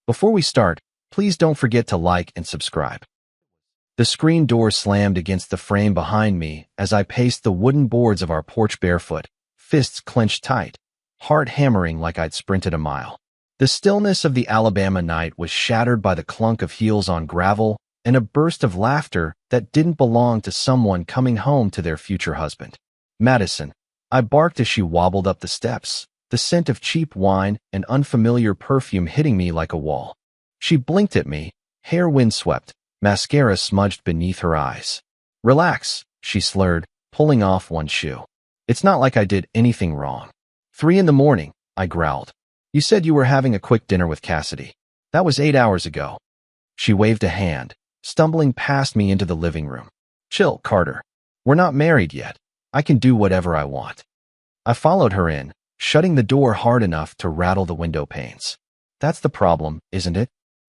Before we start, please don't forget to like and subscribe. The screen door slammed against the frame behind me as I paced the wooden boards of our porch barefoot, fists clenched tight, heart hammering like I'd sprinted a mile. The stillness of the Alabama night was shattered by the clunk of heels on gravel and a burst of laughter that didn't belong to someone coming home to their future husband. Madison, I barked as she wobbled up the steps, the scent of cheap wine and unfamiliar perfume hitting me like a wall. She blinked at me, hair windswept, mascara smudged beneath her eyes. Relax, she slurred, pulling off one shoe. It's not like I did anything wrong. 3 a.m, I growled. You said you were having a quick dinner with Cassidy. That was 8 hours ago. She waved a hand, stumbling past me into the living room. Chill, Carter. We're not married yet. I can do whatever I want. I followed her in, shutting the door hard enough to rattle the window panes. That's the problem, isn't it?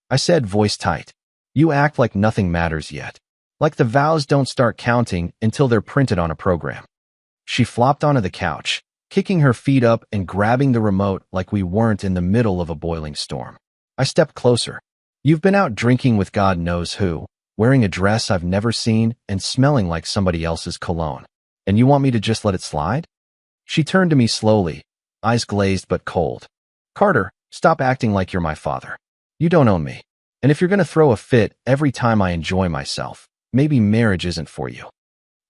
I said, voice tight. You act like nothing matters yet. Like the vows don't start counting until they're printed on a program. She flopped onto the couch, kicking her feet up and grabbing the remote like we weren't in the middle of a boiling storm. I stepped closer. You've been out drinking with God knows who, wearing a dress I've never seen and smelling like somebody else's cologne. And you want me to just let it slide? She turned to me slowly, eyes glazed but cold. Carter, stop acting like you're my father. You don't own me. And if you're going to throw a fit every time I enjoy myself, maybe marriage isn't for you.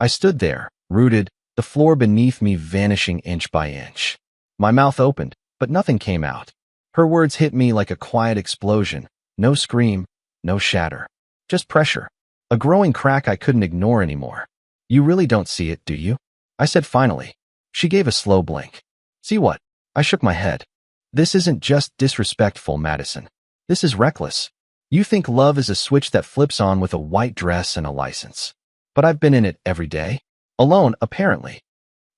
I stood there, rooted, the floor beneath me vanishing inch by inch. My mouth opened, but nothing came out. Her words hit me like a quiet explosion. No scream, no shatter. Just pressure. A growing crack I couldn't ignore anymore. You really don't see it, do you? I said finally. She gave a slow blink. See what? I shook my head. This isn't just disrespectful, Madison. This is reckless. You think love is a switch that flips on with a white dress and a license. But I've been in it every day. Alone, apparently.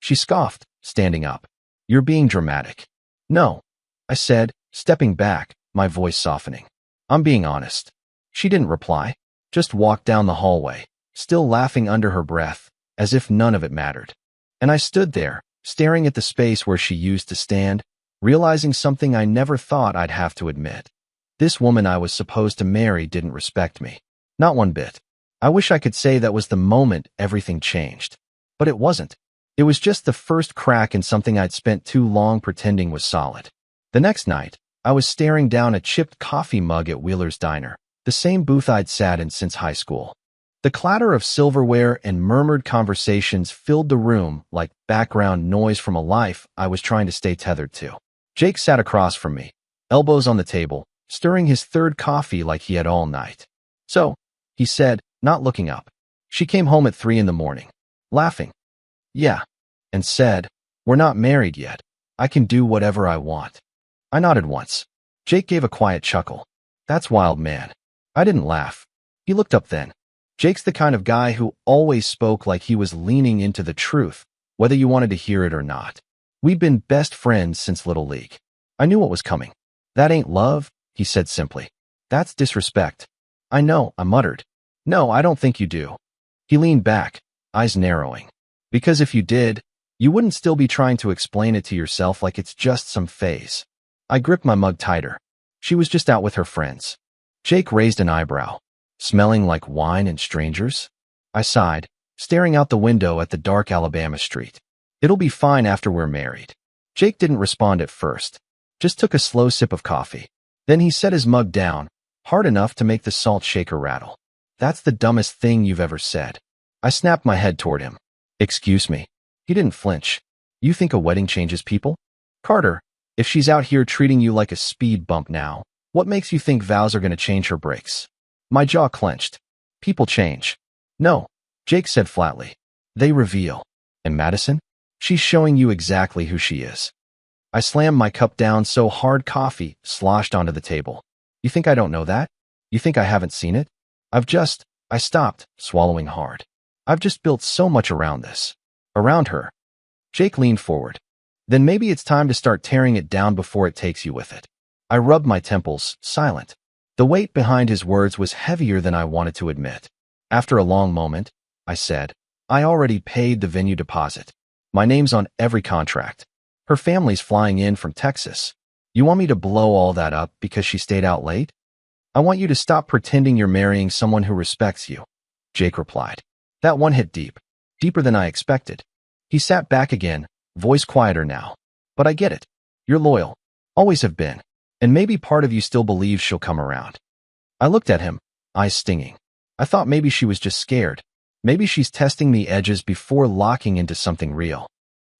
She scoffed, standing up. You're being dramatic. No, I said, stepping back, my voice softening. I'm being honest. She didn't reply, just walked down the hallway, still laughing under her breath, as if none of it mattered. And I stood there, staring at the space where she used to stand, realizing something I never thought I'd have to admit. This woman I was supposed to marry didn't respect me. Not one bit. I wish I could say that was the moment everything changed. But it wasn't. It was just the first crack in something I'd spent too long pretending was solid. The next night, I was staring down a chipped coffee mug at Wheeler's Diner, the same booth I'd sat in since high school. The clatter of silverware and murmured conversations filled the room like background noise from a life I was trying to stay tethered to. Jake sat across from me, elbows on the table, stirring his third coffee like he had all night. So, he said, not looking up. She came home at 3 a.m, laughing. Yeah, and said, we're not married yet. I can do whatever I want. I nodded once. Jake gave a quiet chuckle. That's wild, man. I didn't laugh. He looked up then. Jake's the kind of guy who always spoke like he was leaning into the truth, whether you wanted to hear it or not. We'd been best friends since Little League. I knew what was coming. That ain't love, he said simply. That's disrespect. I know, I muttered. No, I don't think you do. He leaned back, eyes narrowing. Because if you did, you wouldn't still be trying to explain it to yourself like it's just some phase. I gripped my mug tighter. She was just out with her friends. Jake raised an eyebrow. Smelling like wine and strangers? I sighed, staring out the window at the dark Alabama street. It'll be fine after we're married. Jake didn't respond at first, just took a slow sip of coffee. Then he set his mug down, hard enough to make the salt shaker rattle. That's the dumbest thing you've ever said. I snapped my head toward him. Excuse me. He didn't flinch. You think a wedding changes people? Carter, if she's out here treating you like a speed bump now, what makes you think vows are going to change her brakes? My jaw clenched. People change. No, Jake said flatly. They reveal. And Madison? She's showing you exactly who she is. I slammed my cup down so hard coffee sloshed onto the table. You think I don't know that? You think I haven't seen it? I stopped, swallowing hard. I've just built so much around this. Around her. Jake leaned forward. Then maybe it's time to start tearing it down before it takes you with it. I rubbed my temples, silent. The weight behind his words was heavier than I wanted to admit. After a long moment, I said, I already paid the venue deposit. My name's on every contract. Her family's flying in from Texas. You want me to blow all that up because she stayed out late? I want you to stop pretending you're marrying someone who respects you, Jake replied. That one hit deep, deeper than I expected. He sat back again, voice quieter now. But I get it. You're loyal. Always have been. And maybe part of you still believes she'll come around. I looked at him, eyes stinging. I thought maybe she was just scared. Maybe she's testing the edges before locking into something real.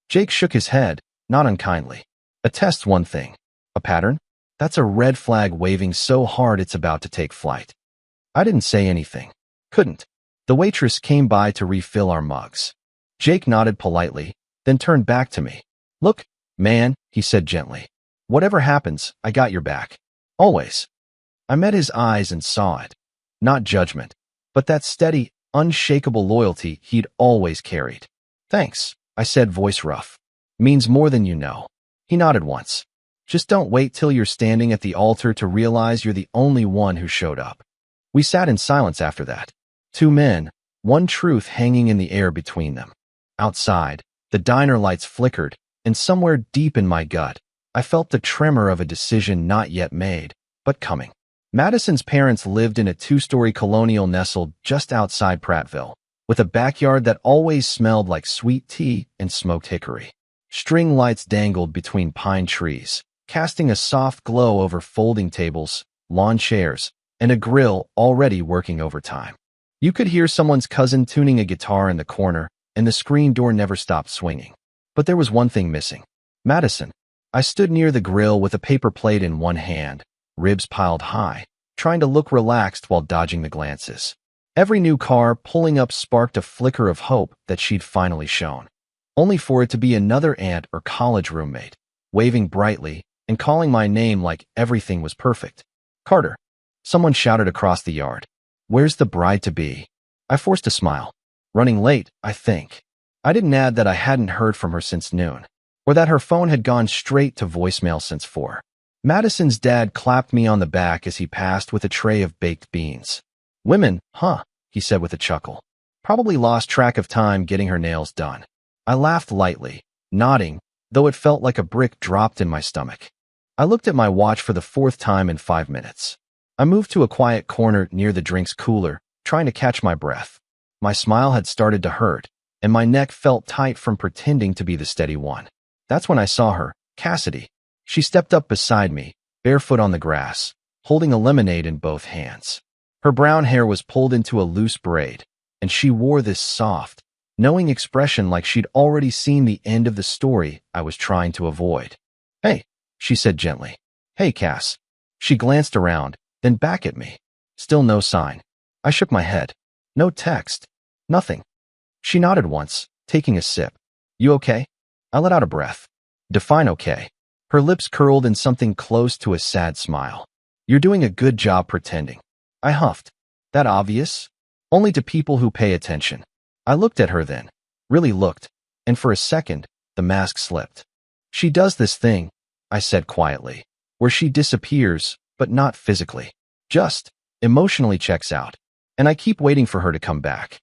Jake shook his head, not unkindly. A test's one thing. A pattern? That's a red flag waving so hard it's about to take flight. I didn't say anything. Couldn't. The waitress came by to refill our mugs. Jake nodded politely, then turned back to me. Look, man, he said gently. Whatever happens, I got your back. Always. I met his eyes and saw it. Not judgment, but that steady, unshakable loyalty he'd always carried. Thanks, I said, voice rough. Means more than you know. He nodded once. Just don't wait till you're standing at the altar to realize you're the only one who showed up. We sat in silence after that. Two men, one truth hanging in the air between them. Outside, the diner lights flickered, and somewhere deep in my gut, I felt the tremor of a decision not yet made, but coming. Madison's parents lived in a two-story colonial nestled just outside Prattville, with a backyard that always smelled like sweet tea and smoked hickory. String lights dangled between pine trees, casting a soft glow over folding tables, lawn chairs, and a grill already working overtime. You could hear someone's cousin tuning a guitar in the corner, and the screen door never stopped swinging. But there was one thing missing. Madison. I stood near the grill with a paper plate in one hand, ribs piled high, trying to look relaxed while dodging the glances. Every new car pulling up sparked a flicker of hope that she'd finally shown, only for it to be another aunt or college roommate, waving brightly and calling my name like everything was perfect. Carter. Someone shouted across the yard. Where's the bride-to-be? I forced a smile. Running late, I think. I didn't add that I hadn't heard from her since noon, or that her phone had gone straight to voicemail since 4. Madison's dad clapped me on the back as he passed with a tray of baked beans. Women, huh? He said with a chuckle. Probably lost track of time getting her nails done. I laughed lightly, nodding, though it felt like a brick dropped in my stomach. I looked at my watch for the 4th time in 5 minutes. I moved to a quiet corner near the drinks cooler, trying to catch my breath. My smile had started to hurt, and my neck felt tight from pretending to be the steady one. That's when I saw her, Cassidy. She stepped up beside me, barefoot on the grass, holding a lemonade in both hands. Her brown hair was pulled into a loose braid, and she wore this soft, knowing expression like she'd already seen the end of the story I was trying to avoid. Hey, she said gently. Hey, Cass. She glanced around, then back at me. Still no sign. I shook my head. No text. Nothing. She nodded once, taking a sip. You okay? I let out a breath. Define okay. Her lips curled in something close to a sad smile. You're doing a good job pretending. I huffed. That obvious? Only to people who pay attention. I looked at her then. Really looked. And for a second, the mask slipped. She does this thing, I said quietly, where she disappears, but not physically. Just emotionally checks out. And I keep waiting for her to come back.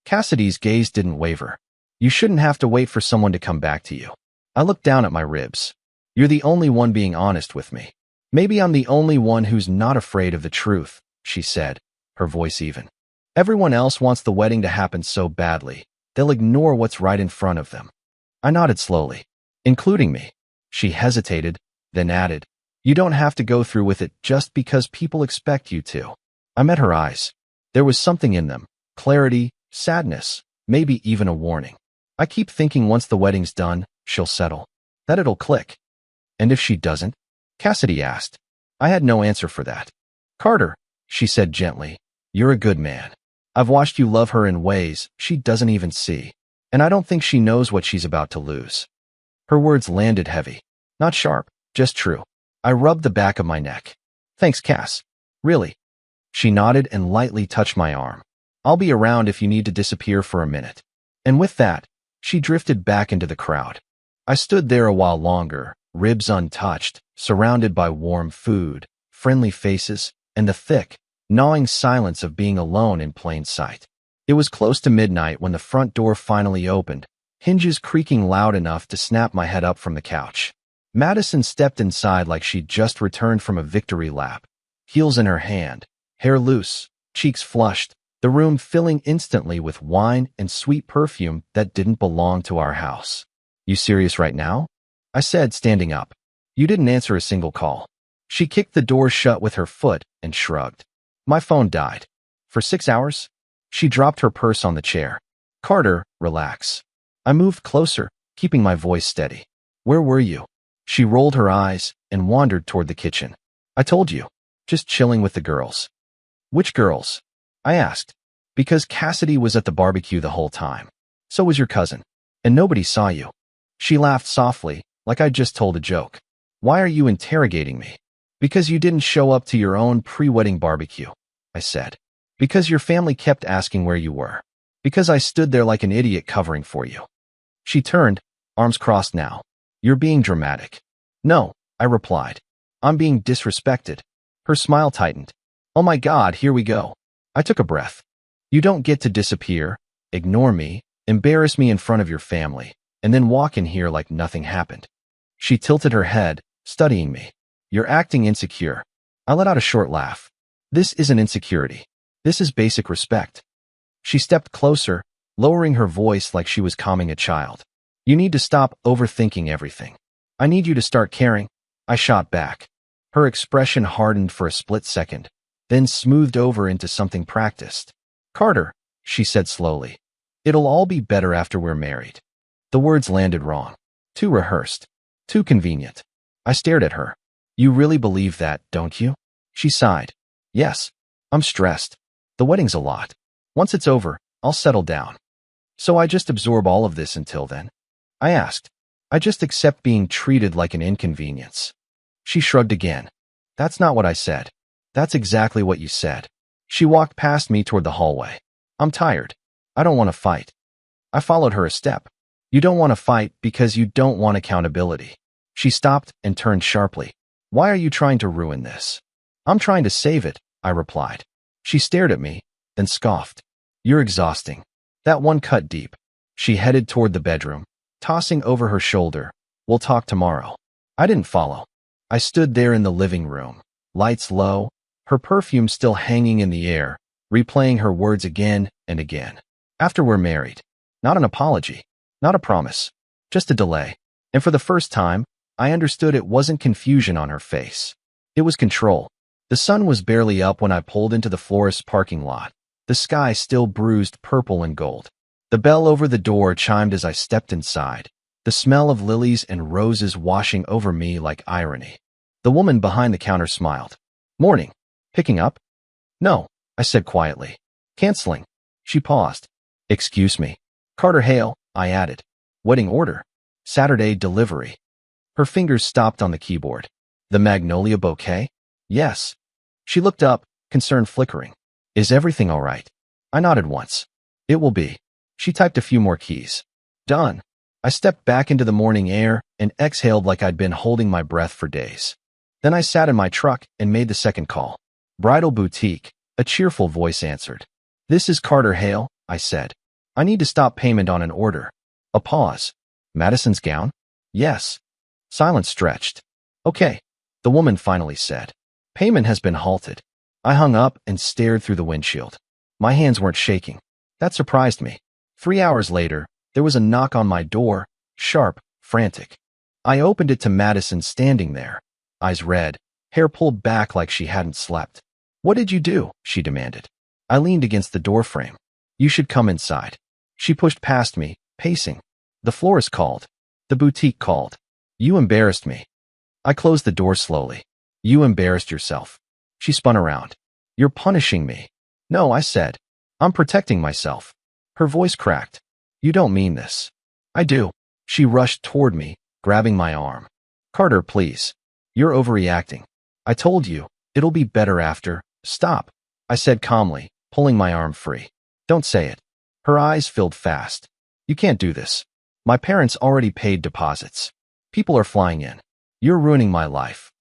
Cassidy's gaze didn't waver. You shouldn't have to wait for someone to come back to you. I looked down at my ribs. You're the only one being honest with me. Maybe I'm the only one who's not afraid of the truth, she said, her voice even. Everyone else wants the wedding to happen so badly, they'll ignore what's right in front of them. I nodded slowly. Including me. She hesitated, then added, you don't have to go through with it just because people expect you to. I met her eyes. There was something in them. Clarity, sadness, maybe even a warning. I keep thinking once the wedding's done, she'll settle. That it'll click. And if she doesn't? Cassidy asked. I had no answer for that. Carter, she said gently, you're a good man. I've watched you love her in ways she doesn't even see. And I don't think she knows what she's about to lose. Her words landed heavy. Not sharp, just true. I rubbed the back of my neck. Thanks, Cass. Really? She nodded and lightly touched my arm. I'll be around if you need to disappear for a minute. And with that, she drifted back into the crowd. I stood there a while longer, ribs untouched, surrounded by warm food, friendly faces, and the thick, gnawing silence of being alone in plain sight. It was close to midnight when the front door finally opened, hinges creaking loud enough to snap my head up from the couch. Madison stepped inside like she'd just returned from a victory lap. heels in her hand, hair loose, cheeks flushed, the room filling instantly with wine and sweet perfume that didn't belong to our house. "You serious right now?" I said, standing up. "You didn't answer a single call." She kicked the door shut with her foot and shrugged. "My phone died." "For 6 hours?" She dropped her purse on the chair. "Carter, relax." I moved closer, keeping my voice steady. "Where were you?" She rolled her eyes and wandered toward the kitchen. "I told you, just chilling with the girls." "Which girls?" I asked. "Because Cassidy was at the barbecue the whole time. So was your cousin. And nobody saw you." She laughed softly, like I'd just told a joke. "Why are you interrogating me?" "Because you didn't show up to your own pre-wedding barbecue," I said. "Because your family kept asking where you were. Because I stood there like an idiot covering for you." She turned, arms crossed now. "You're being dramatic." "No," I replied. "I'm being disrespected." Her smile tightened. "Oh my God, here we go." I took a breath. "You don't get to disappear, ignore me, embarrass me in front of your family, and then walk in here like nothing happened." She tilted her head, studying me. "You're acting insecure." I let out a short laugh. "This isn't insecurity. This is basic respect." She stepped closer, lowering her voice like she was calming a child. "You need to stop overthinking everything. I need you to start caring." I shot back. Her expression hardened for a split second, then smoothed over into something practiced. "Carter," she said slowly, "it'll all be better after we're married." The words landed wrong. Too rehearsed. Too convenient. I stared at her. "You really believe that, don't you?" She sighed. "Yes. I'm stressed. The wedding's a lot. Once it's over, I'll settle down." "So I just absorb all of this until then?" I asked. "I just accept being treated like an inconvenience." She shrugged again. "That's not what I said." "That's exactly what you said." She walked past me toward the hallway. "I'm tired. I don't want to fight." I followed her a step. "You don't want to fight because you don't want accountability." She stopped and turned sharply. "Why are you trying to ruin this?" "I'm trying to save it," I replied. She stared at me, then scoffed. "You're exhausting." That one cut deep. She headed toward the bedroom, tossing over her shoulder, "We'll talk tomorrow." I didn't follow. I stood there in the living room, lights low, her perfume still hanging in the air, replaying her words again and again. "After we're married." Not an apology, not a promise, just a delay. And for the first time, I understood it wasn't confusion on her face. It was control. The sun was barely up when I pulled into the florist's parking lot, the sky still bruised purple and gold. The bell over the door chimed as I stepped inside, the smell of lilies and roses washing over me like irony. The woman behind the counter smiled. "Morning. Picking up?" "No," I said quietly. "Canceling." She paused. "Excuse me." "Carter Hale," I added. "Wedding order. Saturday delivery." Her fingers stopped on the keyboard. "The magnolia bouquet?" "Yes." She looked up, concern flickering. "Is everything all right?" I nodded once. "It will be." She typed a few more keys. "Done." I stepped back into the morning air and exhaled like I'd been holding my breath for days. Then I sat in my truck and made the second call. "Bridal Boutique," a cheerful voice answered. "This is Carter Hale," I said. "I need to stop payment on an order." A pause. "Madison's gown?" "Yes." Silence stretched. "Okay," the woman finally said. "Payment has been halted." I hung up and stared through the windshield. My hands weren't shaking. That surprised me. 3 hours later, there was a knock on my door, sharp, frantic. I opened it to Madison standing there, eyes red, hair pulled back like she hadn't slept. "What did you do?" she demanded. I leaned against the doorframe. "You should come inside." She pushed past me, pacing. "The florist called. The boutique called. You embarrassed me." I closed the door slowly. "You embarrassed yourself." She spun around. "You're punishing me." "No," I said. "I'm protecting myself." Her voice cracked. "You don't mean this." "I do." She rushed toward me, grabbing my arm. "Carter, please. You're overreacting. I told you, it'll be better after." "Stop," I said calmly, pulling my arm free. "Don't say it." Her eyes filled fast. "You can't do this. My parents already paid deposits. People are flying in. You're ruining my life."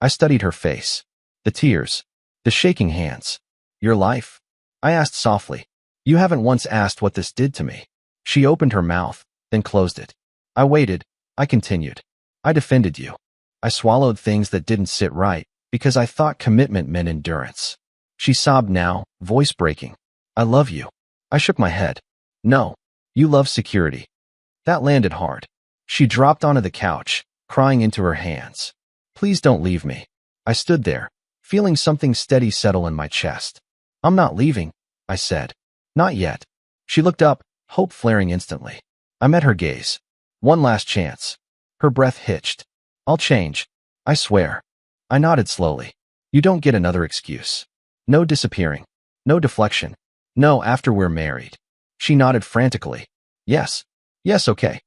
I studied her face. The tears. The shaking hands. "Your life?" I asked softly. "You haven't once asked what this did to me." She opened her mouth, then closed it. I waited. I continued. "I defended you. I swallowed things that didn't sit right, because I thought commitment meant endurance. She sobbed now, voice breaking. I love you. I shook my head. No, you love security. That landed hard. She dropped onto the couch, crying into her hands. Please don't leave me. I stood there, feeling something steady settle in my chest. I'm not leaving, I said. Not yet. She looked up, hope flaring instantly. I met her gaze. One last chance. Her breath hitched. I'll change. I swear. I nodded slowly. You don't get another excuse. No disappearing. No deflection. No after we're married. She nodded frantically. Yes. Yes, okay.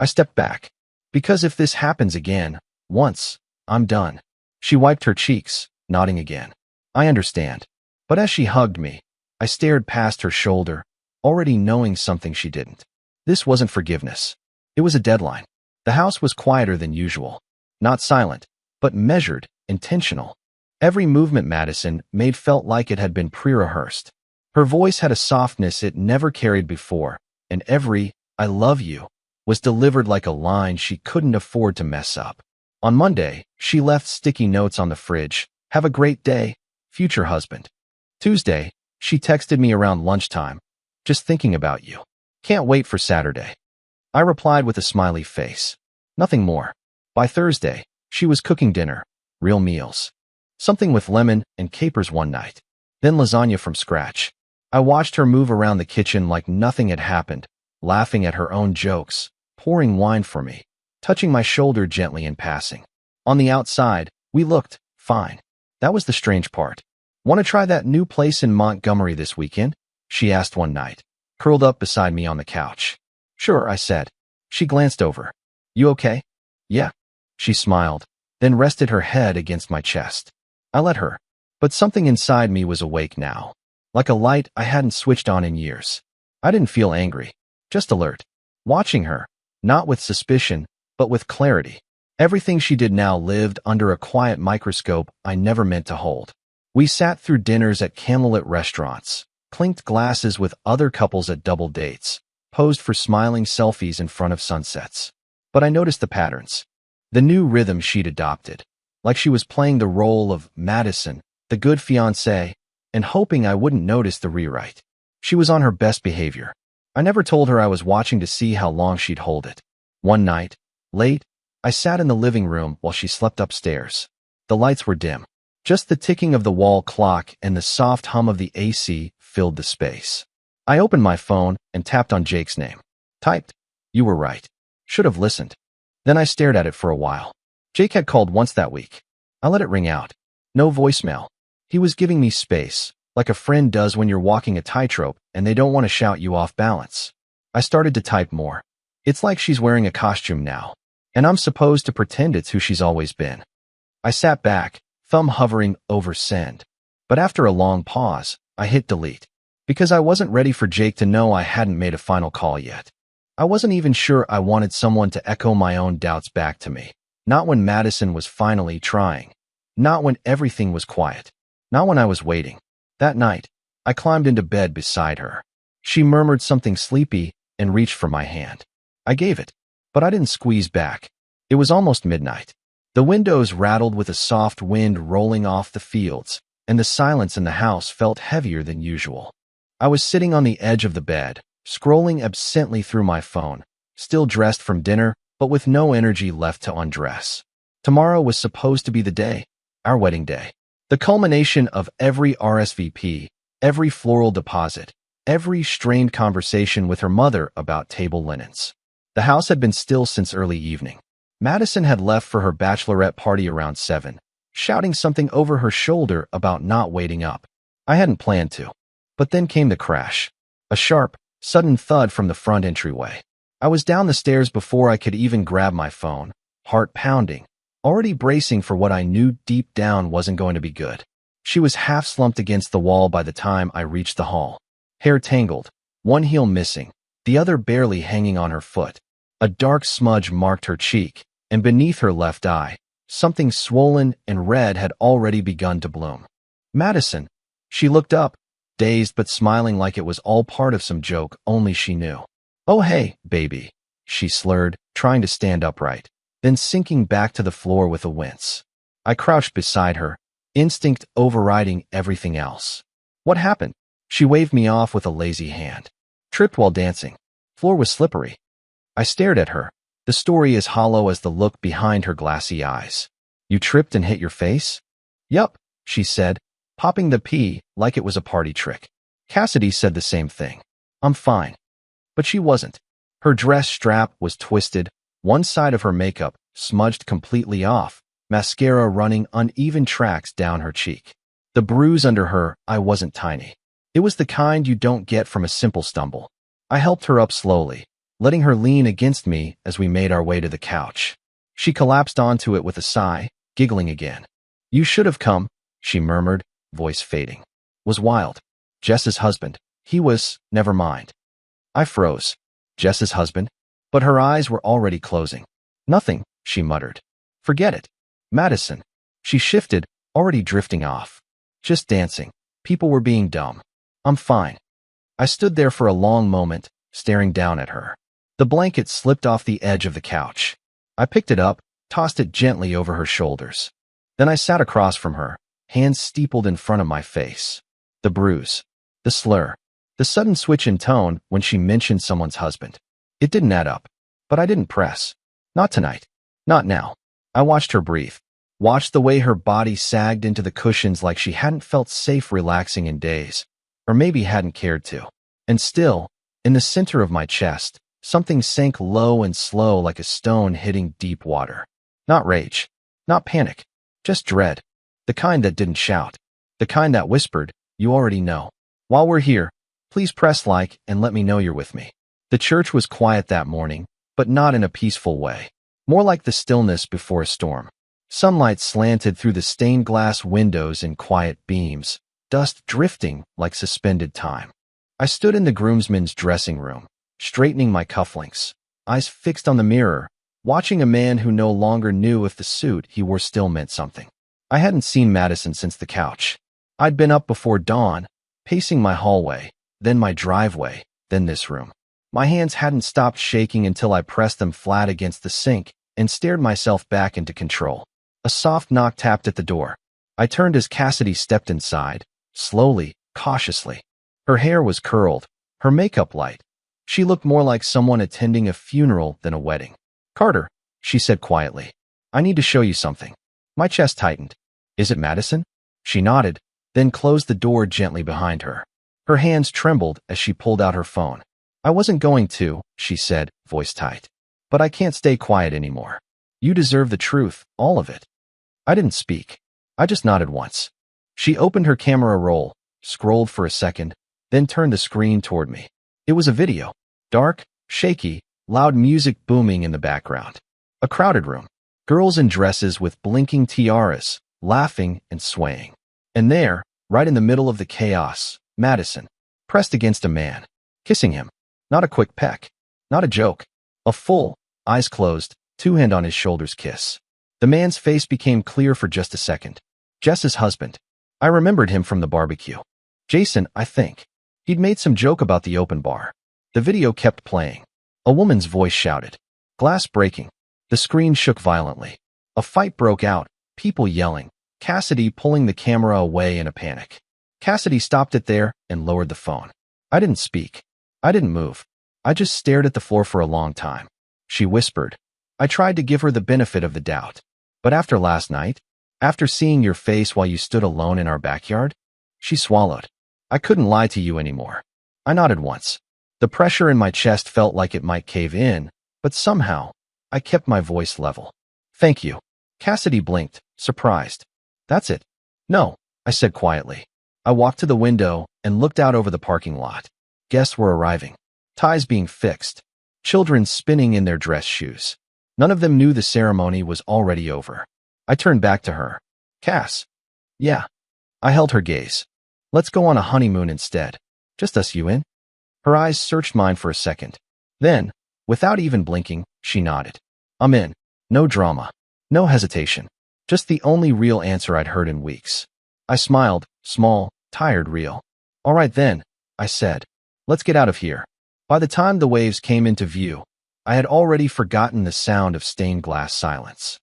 I stepped back. Because if this happens again, once, I'm done. She wiped her cheeks, nodding again. I understand. But as she hugged me, I stared past her shoulder, already knowing something she didn't. This wasn't forgiveness. It was a deadline. The house was quieter than usual. Not silent, but measured, intentional. Every movement Madison made felt like it had been pre-rehearsed. Her voice had a softness it never carried before, and every, I love you, was delivered like a line she couldn't afford to mess up. On Monday, she left sticky notes on the fridge. Have a great day, future husband. Tuesday, she texted me around lunchtime. Just thinking about you. Can't wait for Saturday. I replied with a smiley face. Nothing more. By Thursday, she was cooking dinner. Real meals. Something with lemon and capers one night. Then lasagna from scratch. I watched her move around the kitchen like nothing had happened, laughing at her own jokes, pouring wine for me, touching my shoulder gently in passing. On the outside, we looked fine. That was the strange part. Want to try that new place in Montgomery this weekend? She asked one night, curled up beside me on the couch. Sure, I said. She glanced over. You okay? Yeah. She smiled, then rested her head against my chest. I let her. But something inside me was awake now. Like a light I hadn't switched on in years. I didn't feel angry, just alert. Watching her, not with suspicion, but with clarity. Everything she did now lived under a quiet microscope I never meant to hold. We sat through dinners at candlelit restaurants, clinked glasses with other couples at double dates, posed for smiling selfies in front of sunsets. But I noticed the patterns. The new rhythm she'd adopted. Like she was playing the role of Madison, the good fiancé, and hoping I wouldn't notice the rewrite. She was on her best behavior. I never told her I was watching to see how long she'd hold it. One night, late, I sat in the living room while she slept upstairs. The lights were dim. Just the ticking of the wall clock and the soft hum of the AC filled the space. I opened my phone and tapped on Jake's name. Typed. You were right. Should have listened. Then I stared at it for a while. Jake had called once that week. I let it ring out. No voicemail. He was giving me space, like a friend does when you're walking a tightrope and they don't want to shout you off balance. I started to type more. It's like she's wearing a costume now, and I'm supposed to pretend it's who she's always been. I sat back, thumb hovering over send. But after a long pause, I hit delete. Because I wasn't ready for Jake to know I hadn't made a final call yet. I wasn't even sure I wanted someone to echo my own doubts back to me. Not when Madison was finally trying. Not when everything was quiet. Not when I was waiting. That night, I climbed into bed beside her. She murmured something sleepy and reached for my hand. I gave it, but I didn't squeeze back. It was almost midnight. The windows rattled with a soft wind rolling off the fields, and the silence in the house felt heavier than usual. I was sitting on the edge of the bed, scrolling absently through my phone, still dressed from dinner, but with no energy left to undress. Tomorrow was supposed to be the day, our wedding day. The culmination of every RSVP, every floral deposit, every strained conversation with her mother about table linens. The house had been still since early evening. Madison had left for her bachelorette party around 7, shouting something over her shoulder about not waiting up. I hadn't planned to. But then came the crash. A sharp, sudden thud from the front entryway. I was down the stairs before I could even grab my phone, heart pounding, already bracing for what I knew deep down wasn't going to be good. She was half slumped against the wall by the time I reached the hall. Hair tangled, one heel missing, the other barely hanging on her foot. A dark smudge marked her cheek, and beneath her left eye, something swollen and red had already begun to bloom. Madison. She looked up, dazed but smiling like it was all part of some joke only she knew. Oh hey, baby, she slurred, trying to stand upright, then sinking back to the floor with a wince. I crouched beside her, instinct overriding everything else. What happened? She waved me off with a lazy hand. Tripped while dancing. Floor was slippery. I stared at her, the story as hollow as the look behind her glassy eyes. You tripped and hit your face? Yup, she said, popping the pea like it was a party trick. Cassidy said the same thing. I'm fine. But she wasn't. Her dress strap was twisted, one side of her makeup smudged completely off, mascara running uneven tracks down her cheek. The bruise under her eye wasn't tiny. It was the kind you don't get from a simple stumble. I helped her up slowly, letting her lean against me as we made our way to the couch. She collapsed onto it with a sigh, giggling again. You should have come, she murmured, voice fading. Was wild. Jess's husband. He was, never mind. I froze. Jess's husband? But her eyes were already closing. Nothing, she muttered. Forget it. Madison. She shifted, already drifting off. Just dancing. People were being dumb. I'm fine. I stood there for a long moment, staring down at her. The blanket slipped off the edge of the couch. I picked it up, tossed it gently over her shoulders. Then I sat across from her, hands steepled in front of my face. The bruise. The slur. The sudden switch in tone when she mentioned someone's husband. It didn't add up. But I didn't press. Not tonight. Not now. I watched her breathe. Watched the way her body sagged into the cushions like she hadn't felt safe relaxing in days. Or maybe hadn't cared to. And still, in the center of my chest, something sank low and slow like a stone hitting deep water. Not rage. Not panic. Just dread. The kind that didn't shout. The kind that whispered, you already know. While we're here, please press like and let me know you're with me. The church was quiet that morning, but not in a peaceful way. More like the stillness before a storm. Sunlight slanted through the stained glass windows in quiet beams, dust drifting like suspended time. I stood in the groomsmen's dressing room, straightening my cufflinks, eyes fixed on the mirror, watching a man who no longer knew if the suit he wore still meant something. I hadn't seen Madison since the couch. I'd been up before dawn, pacing my hallway, then my driveway, then this room. My hands hadn't stopped shaking until I pressed them flat against the sink and stared myself back into control. A soft knock tapped at the door. I turned as Cassidy stepped inside, slowly, cautiously. Her hair was curled, her makeup light. She looked more like someone attending a funeral than a wedding. Carter, she said quietly. I need to show you something. My chest tightened. Is it Madison? She nodded, then closed the door gently behind her. Her hands trembled as she pulled out her phone. I wasn't going to, she said, voice tight. But I can't stay quiet anymore. You deserve the truth, all of it. I didn't speak. I just nodded once. She opened her camera roll, scrolled for a second, then turned the screen toward me. It was a video. Dark, shaky, loud music booming in the background. A crowded room. Girls in dresses with blinking tiaras, laughing and swaying. And there, right in the middle of the chaos, Madison, pressed against a man, kissing him. Not a quick peck. Not a joke. A full, eyes closed, two-hand on his shoulders kiss. The man's face became clear for just a second. Jess's husband. I remembered him from the barbecue. Jason, I think. He'd made some joke about the open bar. The video kept playing. A woman's voice shouted. Glass breaking. The screen shook violently. A fight broke out, people yelling. Cassidy pulling the camera away in a panic. Cassidy stopped it there and lowered the phone. I didn't speak. I didn't move. I just stared at the floor for a long time. She whispered. I tried to give her the benefit of the doubt. But after last night, after seeing your face while you stood alone in our backyard, she swallowed. I couldn't lie to you anymore. I nodded once. The pressure in my chest felt like it might cave in, but somehow, I kept my voice level. Thank you. Cassidy blinked, surprised. That's it. No, I said quietly. I walked to the window and looked out over the parking lot. Guests were arriving. Ties being fixed. Children spinning in their dress shoes. None of them knew the ceremony was already over. I turned back to her. Cass. Yeah. I held her gaze. Let's go on a honeymoon instead. Just us, you in? Her eyes searched mine for a second. Then, without even blinking, she nodded. I'm in. No drama. No hesitation. Just the only real answer I'd heard in weeks. I smiled, small, tired, real. All right then, I said. Let's get out of here. By the time the waves came into view, I had already forgotten the sound of stained glass silence.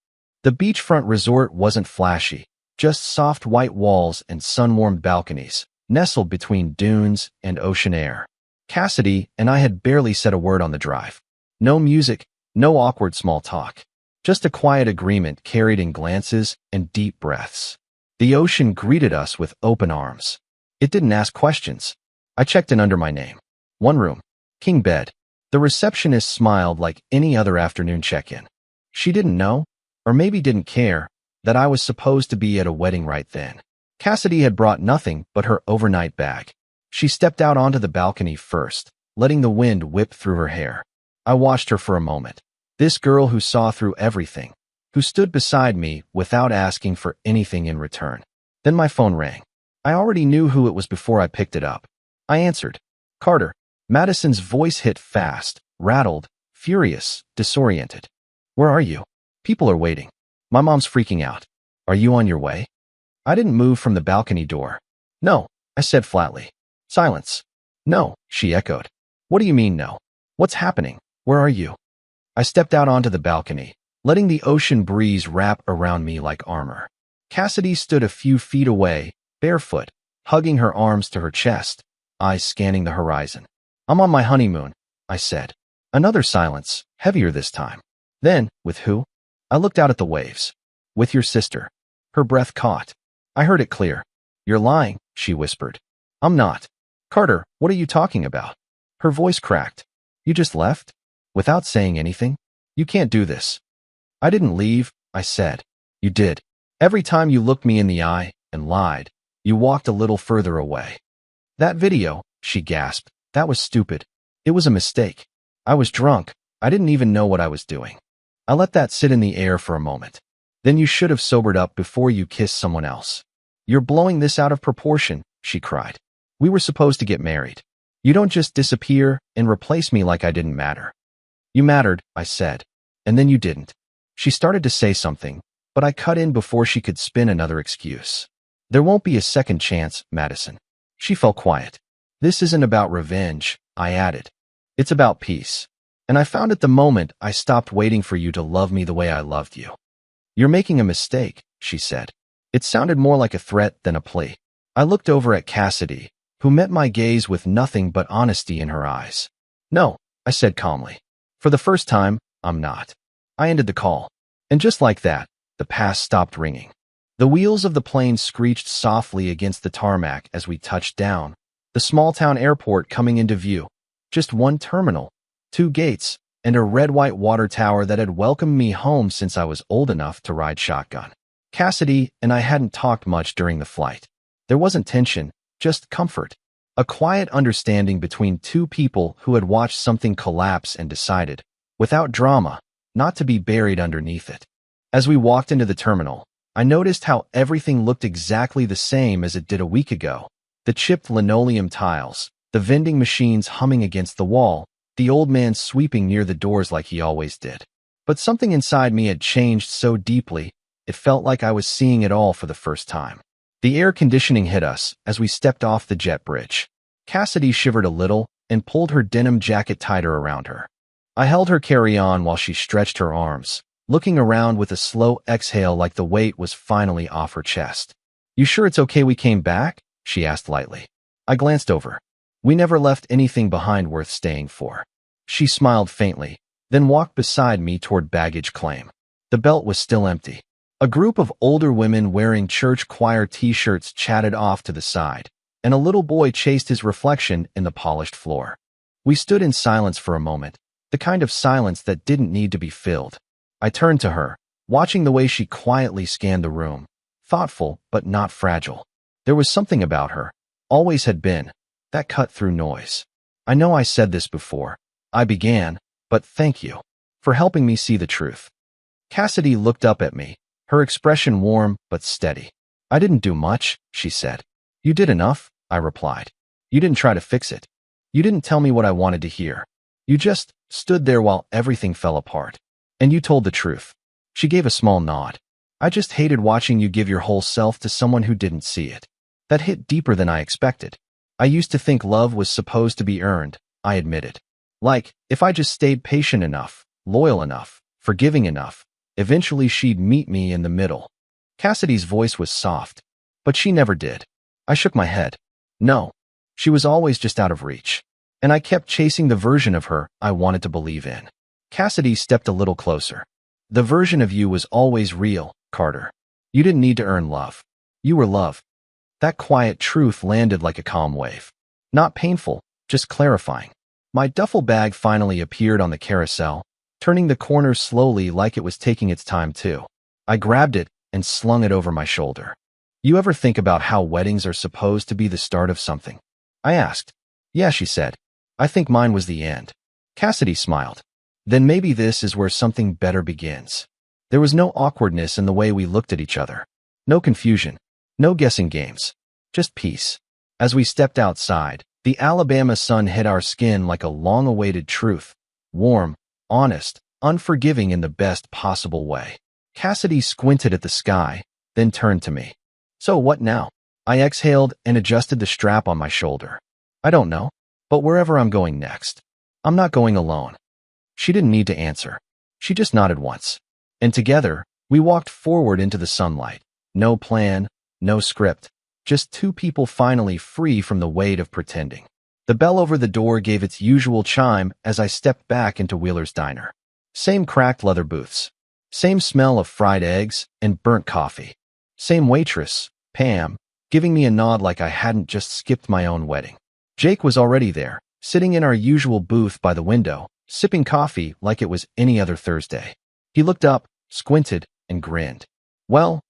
The beachfront resort wasn't flashy, just soft white walls and sun-warmed balconies, nestled between dunes and ocean air. Cassidy and I had barely said a word on the drive. No music, no awkward small talk. Just a quiet agreement carried in glances and deep breaths. The ocean greeted us with open arms. It didn't ask questions. I checked in under my name. One room. King bed. The receptionist smiled like any other afternoon check-in. She didn't know, or maybe didn't care, that I was supposed to be at a wedding right then. Cassidy had brought nothing but her overnight bag. She stepped out onto the balcony first, letting the wind whip through her hair. I watched her for a moment. This girl who saw through everything, who stood beside me without asking for anything in return. Then my phone rang. I already knew who it was before I picked it up. I answered. Carter. Madison's voice hit fast, rattled, furious, disoriented. Where are you? People are waiting. My mom's freaking out. Are you on your way? I didn't move from the balcony door. No, I said flatly. Silence. No, she echoed. What do you mean no? What's happening? Where are you? I stepped out onto the balcony, letting the ocean breeze wrap around me like armor. Cassidy stood a few feet away, barefoot, hugging her arms to her chest, eyes scanning the horizon. I'm on my honeymoon, I said. Another silence, heavier this time. Then, with who? I looked out at the waves. With your sister. Her breath caught. I heard it clear. You're lying, she whispered. I'm not. Carter, what are you talking about? Her voice cracked. You just left? Without saying anything? You can't do this. I didn't leave, I said. You did. Every time you looked me in the eye and lied, you walked a little further away. That video, she gasped. That was stupid. It was a mistake. I was drunk. I didn't even know what I was doing. I let that sit in the air for a moment. Then you should have sobered up before you kissed someone else. You're blowing this out of proportion, she cried. We were supposed to get married. You don't just disappear and replace me like I didn't matter. You mattered, I said. And then you didn't. She started to say something, but I cut in before she could spin another excuse. There won't be a second chance, Madison. She fell quiet. This isn't about revenge, I added. It's about peace. And I found at the moment I stopped waiting for you to love me the way I loved you. You're making a mistake, she said. It sounded more like a threat than a plea. I looked over at Cassidy, who met my gaze with nothing but honesty in her eyes. No, I said calmly. For the first time, I'm not. I ended the call. And just like that, the past stopped ringing. The wheels of the plane screeched softly against the tarmac as we touched down, the small-town airport coming into view. Just one terminal, 2 gates, and a red-white water tower that had welcomed me home since I was old enough to ride shotgun. Cassidy and I hadn't talked much during the flight. There wasn't tension, just comfort. A quiet understanding between two people who had watched something collapse and decided, without drama, not to be buried underneath it. As we walked into the terminal, I noticed how everything looked exactly the same as it did a week ago. The chipped linoleum tiles, the vending machines humming against the wall, the old man sweeping near the doors like he always did. But something inside me had changed so deeply, it felt like I was seeing it all for the first time. The air conditioning hit us as we stepped off the jet bridge. Cassidy shivered a little and pulled her denim jacket tighter around her. I held her carry-on while she stretched her arms, looking around with a slow exhale like the weight was finally off her chest. You sure it's okay we came back? She asked lightly. I glanced over. We never left anything behind worth staying for. She smiled faintly, then walked beside me toward baggage claim. The belt was still empty. A group of older women wearing church choir t-shirts chatted off to the side, and a little boy chased his reflection in the polished floor. We stood in silence for a moment, the kind of silence that didn't need to be filled. I turned to her, watching the way she quietly scanned the room, thoughtful but not fragile. There was something about her, always had been, that cut through noise. I know I said this before. I began, but thank you for helping me see the truth. Cassidy looked up at me, her expression warm but steady. I didn't do much, she said. You did enough, I replied. You didn't try to fix it. You didn't tell me what I wanted to hear. You just stood there while everything fell apart. And you told the truth. She gave a small nod. I just hated watching you give your whole self to someone who didn't see it. That hit deeper than I expected. I used to think love was supposed to be earned, I admitted. Like, if I just stayed patient enough, loyal enough, forgiving enough, Eventually she'd meet me in the middle. Cassidy's voice was soft, but she never did. I shook my head. No. She was always just out of reach. And I kept chasing the version of her I wanted to believe in. Cassidy stepped a little closer. The version of you was always real, Carter. You didn't need to earn love. You were love. That quiet truth landed like a calm wave. Not painful, just clarifying. My duffel bag finally appeared on the carousel, turning the corner slowly like it was taking its time too. I grabbed it and slung it over my shoulder. You ever think about how weddings are supposed to be the start of something? I asked. Yeah, she said. I think mine was the end. Cassidy smiled. Then maybe this is where something better begins. There was no awkwardness in the way we looked at each other. No confusion. No guessing games. Just peace. As we stepped outside, the Alabama sun hit our skin like a long-awaited truth. Warm, honest, unforgiving in the best possible way. Cassidy squinted at the sky, then turned to me. So what now? I exhaled and adjusted the strap on my shoulder. I don't know, but wherever I'm going next, I'm not going alone. She didn't need to answer. She just nodded once. And together, we walked forward into the sunlight. No plan, no script, just two people finally free from the weight of pretending. The bell over the door gave its usual chime as I stepped back into Wheeler's diner. Same cracked leather booths. Same smell of fried eggs and burnt coffee. Same waitress, Pam, giving me a nod like I hadn't just skipped my own wedding. Jake was already there, sitting in our usual booth by the window, sipping coffee like it was any other Thursday. He looked up, squinted, and grinned. Well,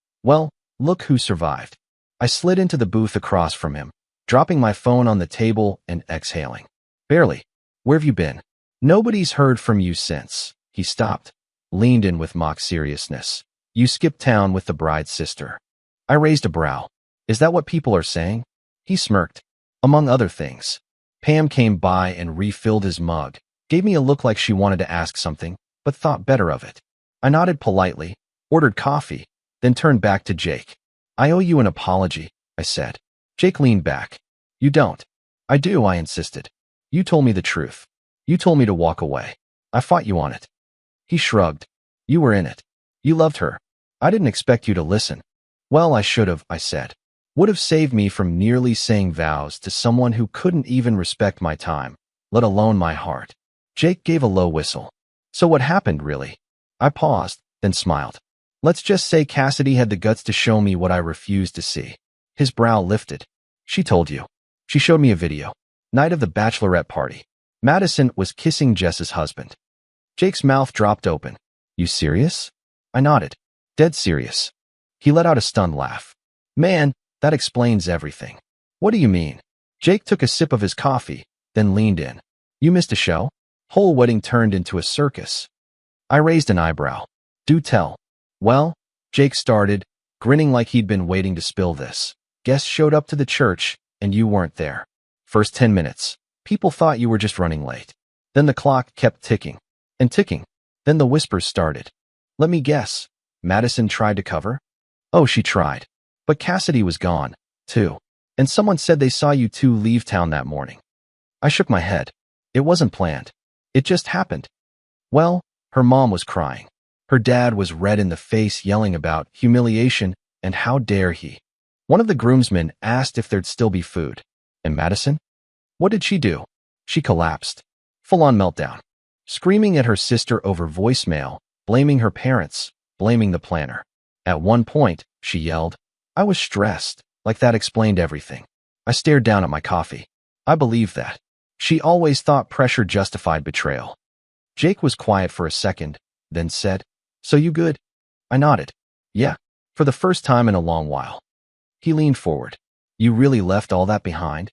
look who survived. I slid into the booth across from him, dropping my phone on the table and exhaling. Barely. Where have you been? Nobody's heard from you since. He stopped, leaned in with mock seriousness. You skipped town with the bride's sister. I raised a brow. Is that what people are saying? He smirked. Among other things. Pam came by and refilled his mug, gave me a look like she wanted to ask something, but thought better of it. I nodded politely, ordered coffee, then turned back to Jake. I owe you an apology, I said. Jake leaned back. You don't. I do, I insisted. You told me the truth. You told me to walk away. I fought you on it. He shrugged. You were in it. You loved her. I didn't expect you to listen. Well, I should have, I said. Would have saved me from nearly saying vows to someone who couldn't even respect my time, let alone my heart. Jake gave a low whistle. So what happened, really? I paused, then smiled. Let's just say Cassidy had the guts to show me what I refused to see. His brow lifted. She told you. She showed me a video. Night of the bachelorette party. Madison was kissing Jess's husband. Jake's mouth dropped open. You serious? I nodded. Dead serious. He let out a stunned laugh. Man, that explains everything. What do you mean? Jake took a sip of his coffee, then leaned in. You missed a show? Whole wedding turned into a circus. I raised an eyebrow. Do tell. Well, Jake started, grinning like he'd been waiting to spill this. Guests showed up to the church, and you weren't there. First 10 minutes. People thought you were just running late. Then the clock kept ticking. And ticking. Then the whispers started. Let me guess. Madison tried to cover? Oh, she tried. But Cassidy was gone, too. And someone said they saw you two leave town that morning. I shook my head. It wasn't planned. It just happened. Well, her mom was crying. Her dad was red in the face yelling about humiliation and how dare he. One of the groomsmen asked if there'd still be food. And Madison? What did she do? She collapsed. Full-on meltdown. Screaming at her sister over voicemail, blaming her parents, blaming the planner. At one point, she yelled, I was stressed, like that explained everything. I stared down at my coffee. I believed that. She always thought pressure justified betrayal. Jake was quiet for a second, then said, So you good? I nodded. Yeah, for the first time in a long while. He leaned forward. You really left all that behind?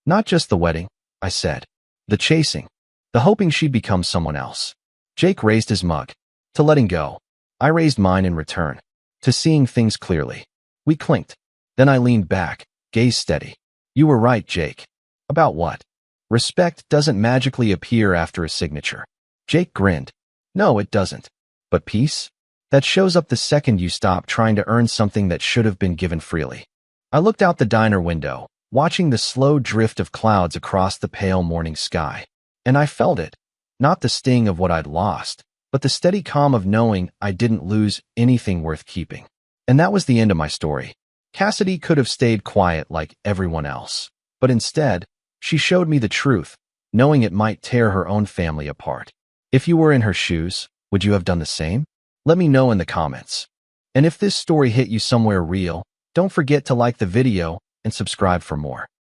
Not just the wedding, I said. The chasing. The hoping she'd become someone else. Jake raised his mug. To letting go. I raised mine in return. To seeing things clearly. We clinked. Then I leaned back, gaze steady. You were right, Jake. About what? Respect doesn't magically appear after a signature. Jake grinned. No, it doesn't. But peace? That shows up the second you stop trying to earn something that should have been given freely. I looked out the diner window, watching the slow drift of clouds across the pale morning sky. And I felt it. Not the sting of what I'd lost, but the steady calm of knowing I didn't lose anything worth keeping. And that was the end of my story. Cassidy could have stayed quiet like everyone else, but instead, she showed me the truth, knowing it might tear her own family apart. If you were in her shoes, would you have done the same? Let me know in the comments. And if this story hit you somewhere real, don't forget to like the video and subscribe for more.